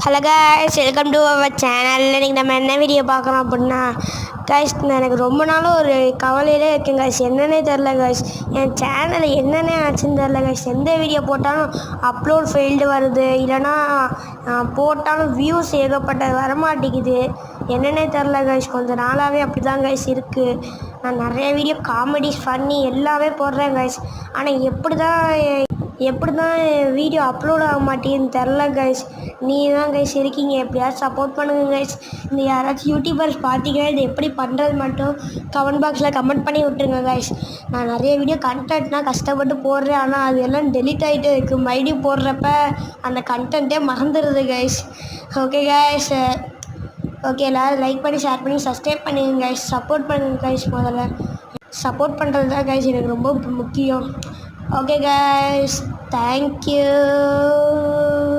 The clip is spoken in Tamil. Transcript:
Hello guys, welcome to our channel. இன்றைக்கி நம்ம என்ன வீடியோ பார்க்குறோம் அப்படின்னா காய்ஸ், எனக்கு ரொம்ப நாளும் ஒரு கவலையிலே இருக்கேன் காய்ஸ். என்னன்னே தெரில காய்ஸ், என் சேனலில் என்னென்ன ஆச்சுன்னு தெரில காய்ஸ். எந்த வீடியோ போட்டாலும் அப்லோட் ஃபெயில்டு வருது, இல்லைனா போட்டாலும் வியூஸ் ஏகப்பட்ட வரமாட்டேங்குது. என்னென்னே தெரில காய்ஸ், கொஞ்சம் நாளாகவே அப்படி தான் காய்ஸ் இருக்குது. நான் நிறைய வீடியோ காமெடி ஃபன்னி எல்லாமே போடுறேன் காய்ஸ். ஆனால் எப்படி தான் வீடியோ அப்லோட் ஆக மாட்டேங்குன்னு தெரில கைஸ். நீங்கள் தான் கைஸ் இருக்கீங்க, எப்படியாவது சப்போர்ட் பண்ணுங்கள் கைஸ். இந்த யாராச்சும் யூடியூபர்ஸ் பார்த்தீங்கன்னா இது எப்படி பண்ணுறது மட்டும் கமெண்ட் பாக்ஸில் கமெண்ட் பண்ணி விட்டுருங்க கைஸ். நான் நிறைய வீடியோ கண்டென்ட்னால் கஷ்டப்பட்டு போடுறேன், ஆனால் அது எல்லாம் டெலீட் ஆகிட்டு இருக்குது. மறுபடியும் போடுறப்ப அந்த கண்டென்ட்டே மறந்துடுது கைஸ். ஓகே கைஸ், ஓகே, எல்லோரும் லைக் பண்ணி ஷேர் பண்ணி சப்ஸ்கிரைப் பண்ணுங்க கைஸ். சப்போர்ட் பண்ணுங்க கைஸ். முதல்ல சப்போர்ட் பண்ணுறது தான் கைஸ் எனக்கு ரொம்ப முக்கியம். Okay guys, thank you.